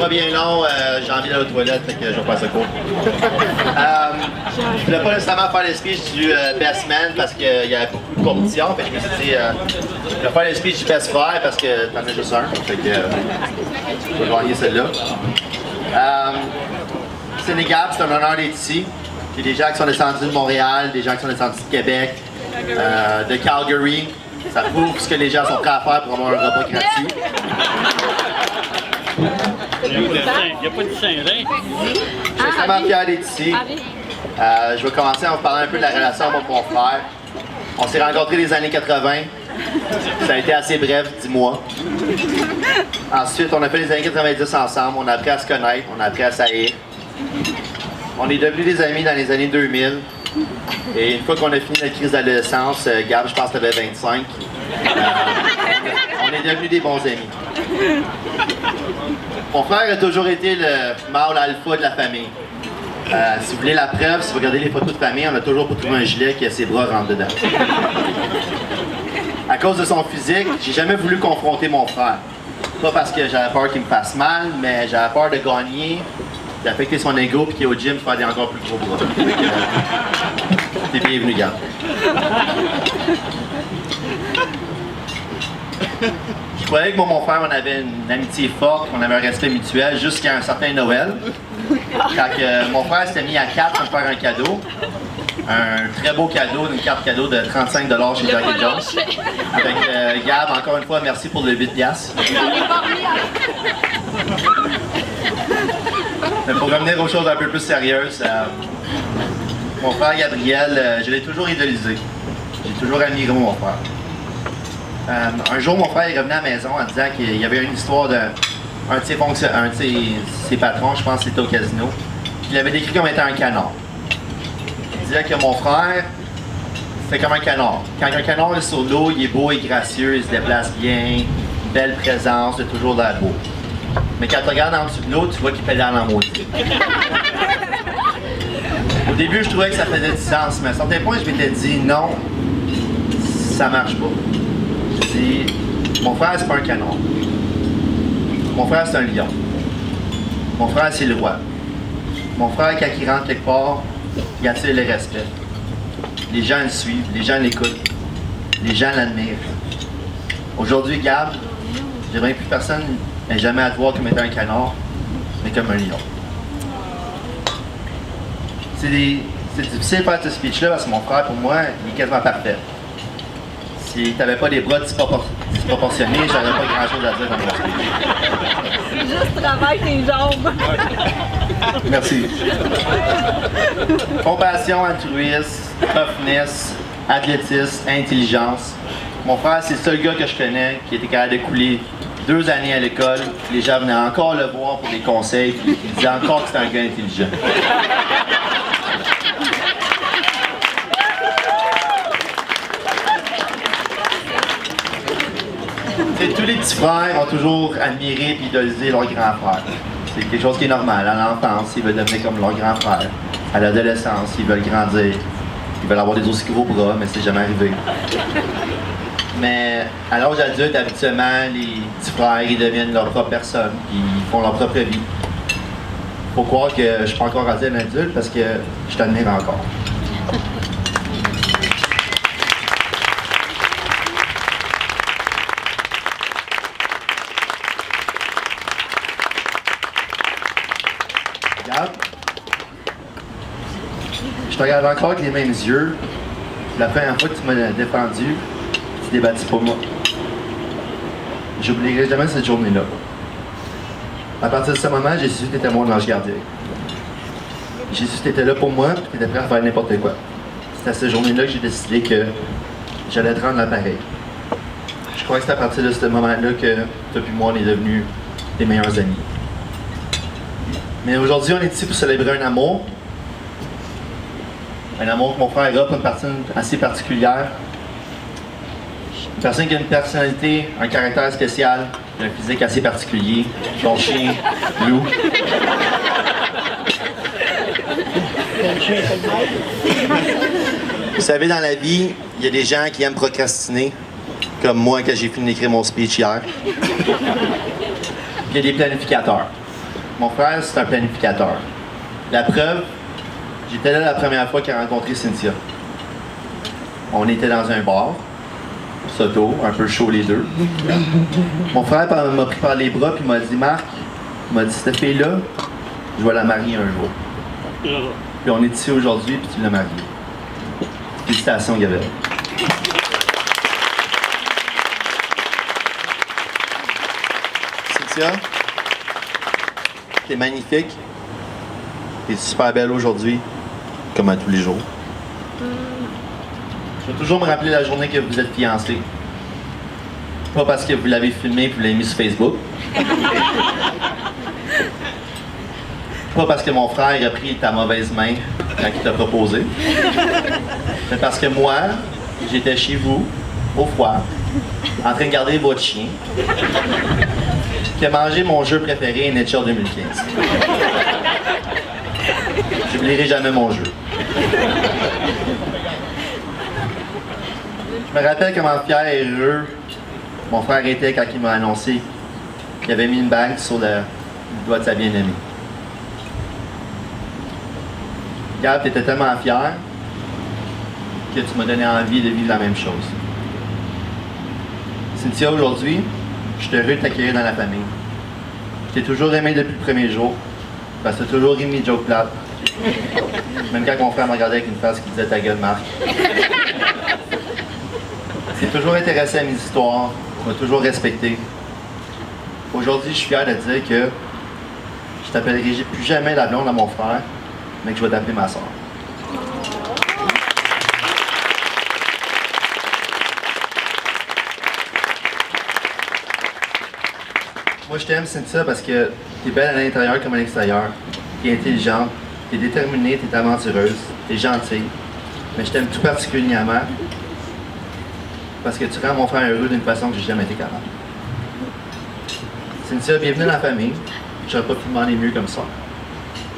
pas bien long, j'ai envie d'aller aux toilettes, fait que je vais faire ça court. Je voulais pas nécessairement faire le speech du Best Man parce qu'il y avait beaucoup de compétition, fait que je me suis dit, je vais faire le speech du Best Frère parce que t'en as juste un, fait que je vais gagner celle-là. Sénégal, c'est un honneur d'être ici. Il y a des gens qui sont descendus de Montréal, des gens qui sont descendus de Québec, de Calgary. Ça prouve ce que les gens sont prêts à faire pour avoir un repas gratuit. Il n'y a pas de Saint-Rein. Je suis extrêmement fier d'être ici. Je vais commencer en vous parlant un peu de la relation avec mon frère. On s'est rencontrés les années 80. Ça a été assez bref, 10 mois. Ensuite, on a fait les années 90 ensemble. On a appris à se connaître, on a appris à s'haïr. On est devenus des amis dans les années 2000. Et une fois qu'on a fini notre crise d'adolescence, Gab, je pense que tu avais 25, on est devenus des bons amis. Mon frère a toujours été le mâle alpha de la famille. Si vous voulez la preuve, si vous regardez les photos de famille, on a toujours pour trouver un gilet qui a ses bras rentrent dedans. À cause de son physique, j'ai jamais voulu confronter mon frère. Pas parce que j'avais peur qu'il me fasse mal, mais j'avais peur de gagner, d'affecter son ego et qu'il est au gym faire des encore plus gros bras. T'es bienvenu, Gab. Je croyais que moi, mon frère, on avait une amitié forte, on avait un respect mutuel jusqu'à un certain Noël. Quand mon frère s'était mis à 4 pour me faire un cadeau. Un très beau cadeau, une carte cadeau de 35 $ chez Jack & Jones. Avec Gab, encore une fois, merci pour le 8 $. Mais pour revenir aux choses un peu plus sérieuses, mon frère Gabriel, je l'ai toujours idolisé. J'ai toujours admiré mon frère. Un jour, mon frère est revenu à la maison en disant qu'il y avait une histoire d'un de ses patrons, je pense que c'était au casino, qu'il avait décrit comme étant un canard. Il disait que mon frère, c'est comme un canard. Quand un canard est sur l'eau, il est beau et gracieux, il se déplace bien, une belle présence, il a toujours l'air beau. Mais quand tu regardes en dessous de l'eau, tu vois qu'il pédale en maudit. Au début, je trouvais que ça faisait du sens, mais à un certain point, je m'étais dit non, ça marche pas. Je dis, mon frère, c'est pas un canard. Mon frère, c'est un lion. Mon frère, c'est le roi. Mon frère, quand il rentre quelque part, il attire le respect. Les gens le suivent, les gens l'écoutent, les gens l'admirent. Aujourd'hui, Gab, j'aimerais que plus personne n'ait jamais à te voir comme étant un canard, mais comme un lion. C'est difficile de faire ce speech-là parce que mon frère, pour moi, il est quasiment parfait. Si t'avais pas des bras disproportionnés, j'aurais pas grand-chose à dire dans mon speech. Juste travaille tes jambes. Merci. Compassion, altruisme, toughness, athlétisme, intelligence. Mon frère, c'est le seul gars que je connais qui était capable de couler 2 années à l'école. Les gens venaient encore le voir pour des conseils, puis ils disaient encore que c'était un gars intelligent. Tous les petits frères ont toujours admiré et idolisé leur grand frère. C'est quelque chose qui est normal. À l'enfance, ils veulent devenir comme leur grand frère. À l'adolescence, ils veulent grandir. Ils veulent avoir des aussi gros bras, mais c'est jamais arrivé. Mais à l'âge adulte, habituellement, les petits frères, ils deviennent leur propre personne. Ils font leur propre vie. Faut croire que je suis pas encore rendu un adulte parce que je t'admire encore. Regarde. Je te regarde encore avec les mêmes yeux. La première fois que tu m'as défendu, tu t'es battu pour moi. J'oublierai jamais cette journée-là. À partir de ce moment, Jésus était mon ange gardien. Jésus était là pour moi, et tu étais prêt à faire n'importe quoi. C'est à cette journée-là que j'ai décidé que j'allais te rendre l'appareil. Je crois que c'est à partir de ce moment-là que toi et moi, on est devenus les meilleurs amis. Mais aujourd'hui, on est ici pour célébrer un amour. Un amour que mon frère a pour une personne assez particulière. Une personne qui a une personnalité, un caractère spécial, un physique assez particulier. Son chien, Lou. Vous savez, dans la vie, il y a des gens qui aiment procrastiner, comme moi quand j'ai fini d'écrire mon speech hier. Puis il y a des planificateurs. Mon frère, c'est un planificateur. La preuve, j'étais là la première fois qu'il a rencontré Cynthia. On était dans un bar, Soto, un peu chaud les deux. Mon frère m'a pris par les bras et m'a dit, Marc, il m'a dit, cette fille-là, je vais la marier un jour. Puis on est ici aujourd'hui, puis tu l'as mariée. Félicitations, Gabriel. Cynthia, t'es magnifique. T'es super belle aujourd'hui, comme à tous les jours. Je vais toujours me rappeler la journée que vous êtes fiancés. Pas parce que vous l'avez filmé et vous l'avez mis sur Facebook. Pas parce que mon frère a pris ta mauvaise main quand il t'a proposé. Mais parce que moi, j'étais chez vous, au froid, en train de garder votre chien, qui a mangé mon jeu préféré, Nature 2015. J'oublierai jamais mon jeu. Je me rappelle comment fier et heureux mon frère était quand il m'a annoncé qu'il avait mis une bague sur le doigt de sa bien-aimée. Gab, t'étais tellement fier que tu m'as donné envie de vivre la même chose. Cynthia, aujourd'hui, je suis heureux de t'accueillir dans la famille. Je t'ai toujours aimé depuis le premier jour, parce que t'as toujours ri mes jokes plates. Même quand mon frère me regardait avec une face qui disait ta gueule, Marc. Tu t'es toujours intéressé à mes histoires, tu m'as toujours respecté. Aujourd'hui, je suis fier de te dire que je t'appellerai plus jamais la blonde à mon frère, mais que je vais t'appeler ma soeur. Moi, je t'aime, Cynthia, parce que t'es belle à l'intérieur comme à l'extérieur. T'es intelligente, t'es déterminée, t'es aventureuse, t'es gentille. Mais je t'aime tout particulièrement parce que tu rends mon frère heureux d'une façon que j'ai jamais été capable. Cynthia, bienvenue dans la famille. J'aurais pas pu demander mieux comme ça.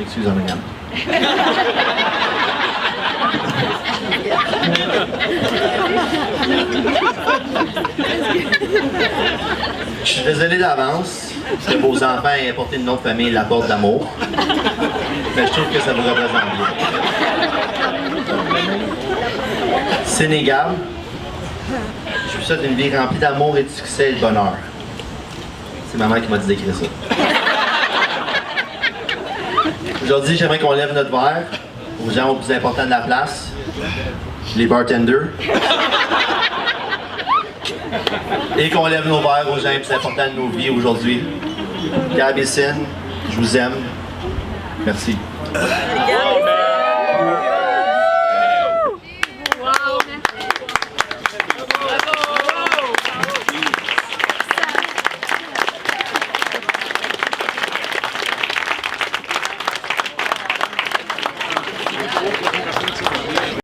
Excuse-moi, madame. Je suis désolé d'avance que vos enfants aient apporté une autre famille la porte d'amour. Mais je trouve que ça vous représente bien. Sénégal, je vous souhaite une vie remplie d'amour et de succès et de bonheur. C'est ma mère qui m'a dit d'écrire ça. Aujourd'hui, j'aimerais qu'on lève notre verre aux gens les plus importants de la place, les bartenders. Et qu'on lève nos verres aux gens les plus importants de nos vies aujourd'hui. Gab et Cyn, je vous aime. Merci.